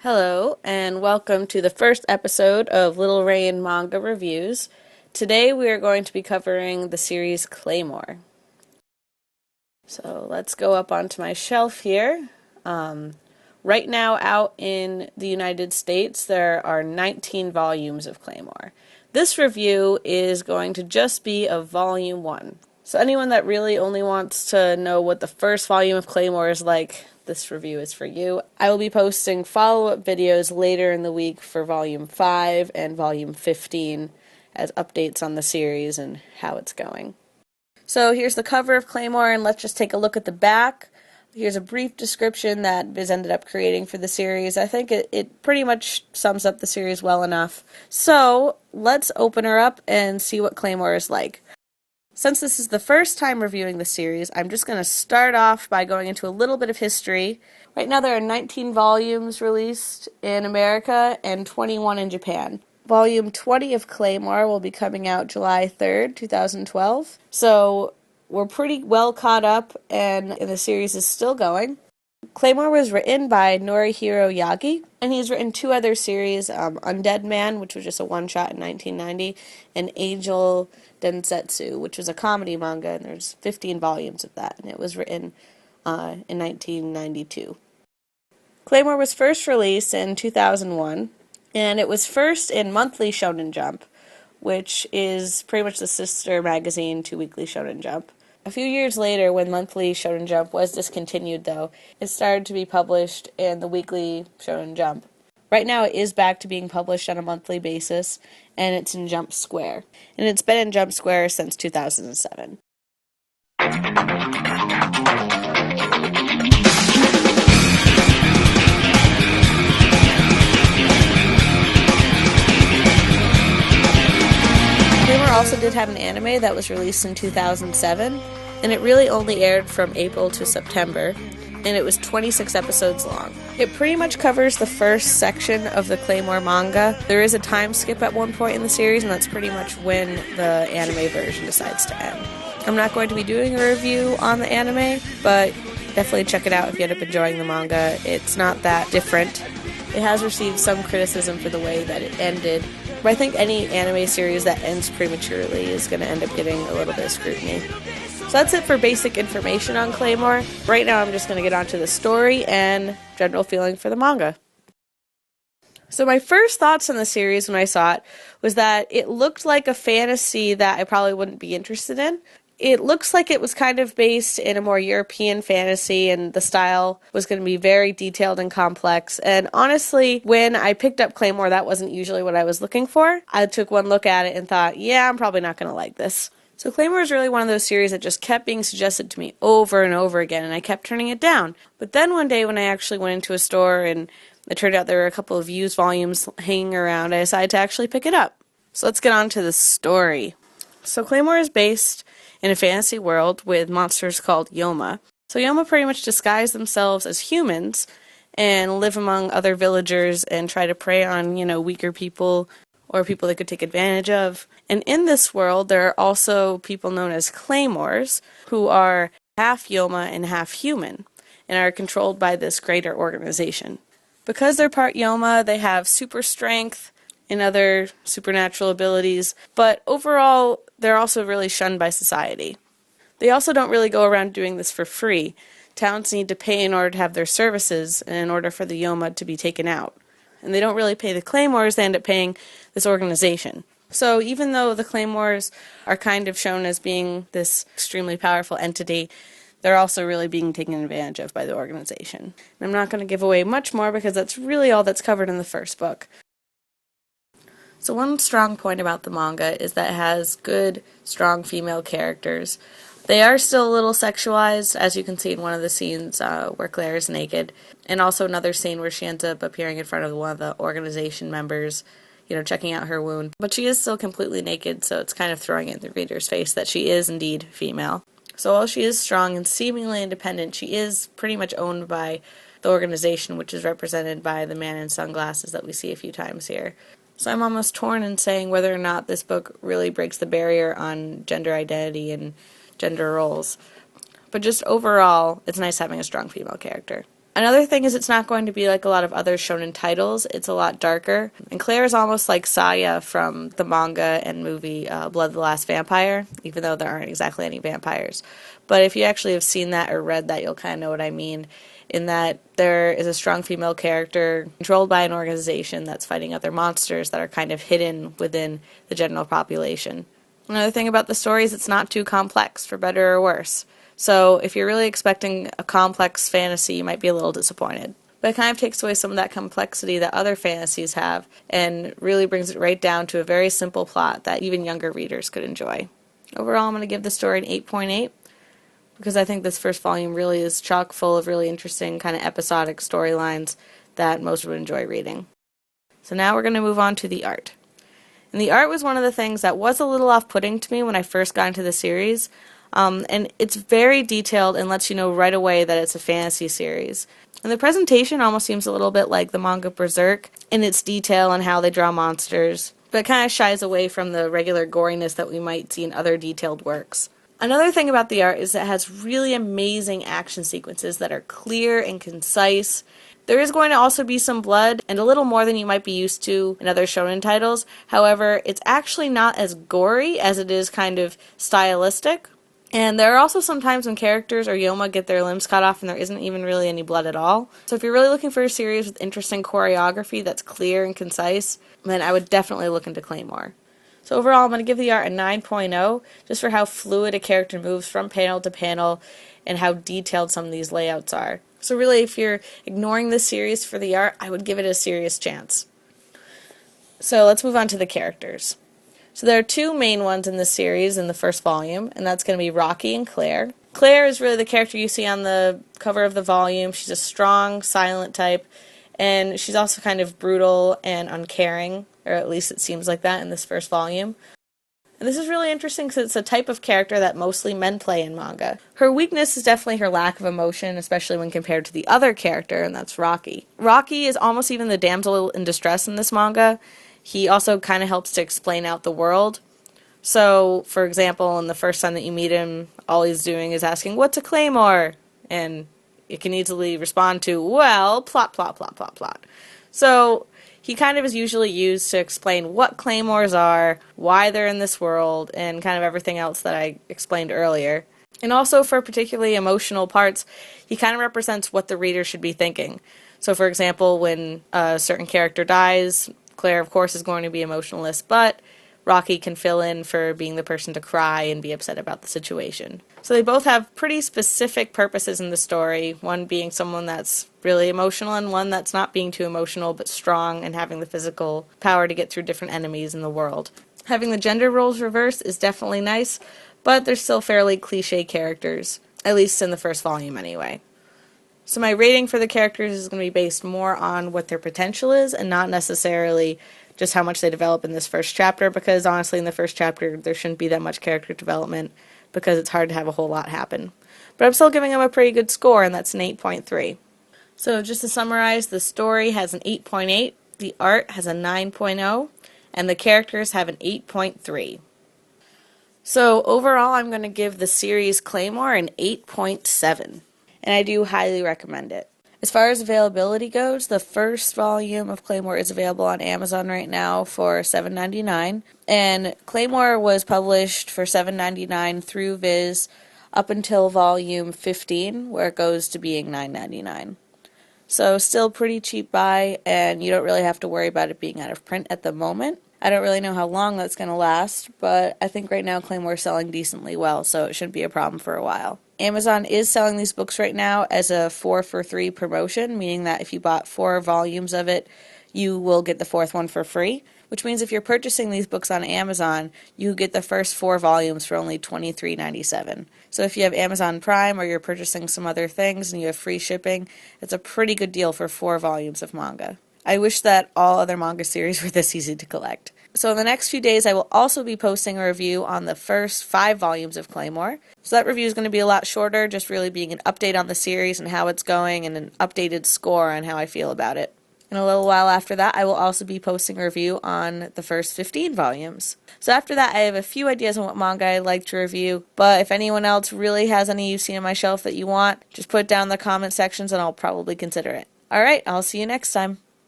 Hello, and welcome to the first episode of Little Rain Manga Reviews. Today we are going to be covering the series Claymore. So let's go up onto my shelf here. Right now, out in the United States, there are 19 volumes of Claymore. This review is going to just be of Volume 1. So anyone that really only wants to know what the first volume of Claymore is like, this review is for you. I will be posting follow-up videos later in the week for Volume 5 and Volume 15 as updates on the series and how it's going. So here's the cover of Claymore, and let's just take a look at the back. Here's a brief description that Viz ended up creating for the series. I think it pretty much sums up the series well enough. So let's open her up and see what Claymore is like. Since this is the first time reviewing the series, I'm just going to start off by going into a little bit of history. Right now there are 19 volumes released in America and 21 in Japan. Volume 20 of Claymore will be coming out July 3rd, 2012. So we're pretty well caught up, and the series is still going. Claymore was written by Norihiro Yagi, and he's written two other series, Undead Man, which was just a one-shot in 1990, and Angel Densetsu, which was a comedy manga, and there's 15 volumes of that, and it was written in 1992. Claymore was first released in 2001, and it was first in Monthly Shonen Jump, which is pretty much the sister magazine to Weekly Shonen Jump. A few years later, when Monthly Shonen Jump was discontinued, though, it started to be published in the Weekly Shonen Jump. Right now, it is back to being published on a monthly basis, and it's in Jump Square. And it's been in Jump Square since 2007. Claymore also did have an anime that was released in 2007, and it really only aired from April to September, and it was 26 episodes long. It pretty much covers the first section of the Claymore manga. There is a time skip at one point in the series, and that's pretty much when the anime version decides to end. I'm not going to be doing a review on the anime, but definitely check it out if you end up enjoying the manga. It's not that different. It has received some criticism for the way that it ended, but I think any anime series that ends prematurely is going to end up getting a little bit of scrutiny. So that's it for basic information on Claymore. Right now I'm just going to get onto the story and general feeling for the manga. So my first thoughts on the series when I saw it was that it looked like a fantasy that I probably wouldn't be interested in. It looks like it was kind of based in a more European fantasy, and the style was going to be very detailed and complex. And honestly, when I picked up Claymore, that wasn't usually what I was looking for. I took one look at it and thought, yeah, I'm probably not going to like this. So Claymore is really one of those series that just kept being suggested to me over and over again, and I kept turning it down. But then one day when I actually went into a store and it turned out there were a couple of used volumes hanging around, I decided to actually pick it up. So let's get on to the story. So Claymore is based in a fantasy world with monsters called Yoma. So Yoma pretty much disguise themselves as humans and live among other villagers and try to prey on, weaker people or people they could take advantage of. And in this world, there are also people known as Claymores, who are half Yoma and half human, and are controlled by this greater organization. Because they're part Yoma, they have super strength and other supernatural abilities, but overall, they're also really shunned by society. They also don't really go around doing this for free. Towns need to pay in order to have their services and in order for the Yoma to be taken out. And they don't really pay the Claymores, they end up paying this organization. So even though the Claymores are kind of shown as being this extremely powerful entity, they're also really being taken advantage of by the organization. And I'm not going to give away much more because that's really all that's covered in the first book. So one strong point about the manga is that it has good, strong female characters. They are still a little sexualized, as you can see in one of the scenes where Claire is naked, and also another scene where she ends up appearing in front of one of the organization members, checking out her wound. But she is still completely naked, so it's kind of throwing it in the reader's face that she is indeed female. So while she is strong and seemingly independent, she is pretty much owned by the organization, which is represented by the man in sunglasses that we see a few times here. So I'm almost torn in saying whether or not this book really breaks the barrier on gender identity and gender roles. But just overall, it's nice having a strong female character. Another thing is it's not going to be like a lot of other shonen titles. It's a lot darker. And Claire is almost like Saya from the manga and movie Blood of the Last Vampire, even though there aren't exactly any vampires. But if you actually have seen that or read that, you'll kind of know what I mean, in that there is a strong female character controlled by an organization that's fighting other monsters that are kind of hidden within the general population. Another thing about the story is it's not too complex, for better or worse. So if you're really expecting a complex fantasy, you might be a little disappointed. But it kind of takes away some of that complexity that other fantasies have and really brings it right down to a very simple plot that even younger readers could enjoy. Overall, I'm going to give the story an 8.8 because I think this first volume really is chock full of really interesting kind of episodic storylines that most would enjoy reading. So now we're going to move on to the art. And the art was one of the things that was a little off-putting to me when I first got into the series. And it's very detailed and lets you know right away that it's a fantasy series. And the presentation almost seems a little bit like the manga Berserk in its detail and how they draw monsters, but it kind of shies away from the regular goriness that we might see in other detailed works. Another thing about the art is that it has really amazing action sequences that are clear and concise. There is going to also be some blood, and a little more than you might be used to in other shonen titles. However, it's actually not as gory as it is kind of stylistic. And there are also some times when characters or Yoma get their limbs cut off and there isn't even really any blood at all. So if you're really looking for a series with interesting choreography that's clear and concise, then I would definitely look into Claymore. So overall, I'm going to give the art a 9.0, just for how fluid a character moves from panel to panel and how detailed some of these layouts are. So really, if you're ignoring this series for the art, I would give it a serious chance. So let's move on to the characters. So there are two main ones in this series in the first volume, and that's going to be Rocky and Claire. Claire is really the character you see on the cover of the volume. She's a strong, silent type, and she's also kind of brutal and uncaring, or at least it seems like that in this first volume. And this is really interesting because it's a type of character that mostly men play in manga. Her weakness is definitely her lack of emotion, especially when compared to the other character, and that's Rocky. Rocky is almost even the damsel in distress in this manga. He also kind of helps to explain out the world. So, for example, in the first time that you meet him, all he's doing is asking, "What's a Claymore?" And you can easily respond to, "Well, plot, plot, plot, plot, plot." So, he kind of is usually used to explain what Claymores are, why they're in this world, and kind of everything else that I explained earlier. And also for particularly emotional parts, he kind of represents what the reader should be thinking. So, for example, when a certain character dies, Claire, of course, is going to be emotionless, but Rocky can fill in for being the person to cry and be upset about the situation. So they both have pretty specific purposes in the story, one being someone that's really emotional and one that's not being too emotional but strong and having the physical power to get through different enemies in the world. Having the gender roles reversed is definitely nice, but they're still fairly cliche characters, at least in the first volume anyway. So my rating for the characters is going to be based more on what their potential is and not necessarily just how much they develop in this first chapter, because honestly in the first chapter there shouldn't be that much character development because it's hard to have a whole lot happen. But I'm still giving them a pretty good score, and that's an 8.3. So just to summarize, the story has an 8.8, the art has a 9.0, and the characters have an 8.3. So overall I'm going to give the series Claymore an 8.7. And I do highly recommend it. As far as availability goes, the first volume of Claymore is available on Amazon right now for $7.99, and Claymore was published for $7.99 through Viz up until volume 15, where it goes to being $9.99. So still pretty cheap buy, and you don't really have to worry about it being out of print at the moment. I don't really know how long that's going to last, but I think right now Claymore is selling decently well, so it shouldn't be a problem for a while. Amazon is selling these books right now as a 4 for 3 promotion, meaning that if you bought 4 volumes of it, you will get the 4th one for free, which means if you're purchasing these books on Amazon, you get the first 4 volumes for only $23.97. So if you have Amazon Prime or you're purchasing some other things and you have free shipping, it's a pretty good deal for 4 volumes of manga. I wish that all other manga series were this easy to collect. So in the next few days, I will also be posting a review on the first 5 volumes of Claymore. So that review is going to be a lot shorter, just really being an update on the series and how it's going and an updated score on how I feel about it. And a little while after that, I will also be posting a review on the first 15 volumes. So after that, I have a few ideas on what manga I'd like to review, but if anyone else really has any you've seen on my shelf that you want, just put it down in the comment sections and I'll probably consider it. Alright, I'll see you next time.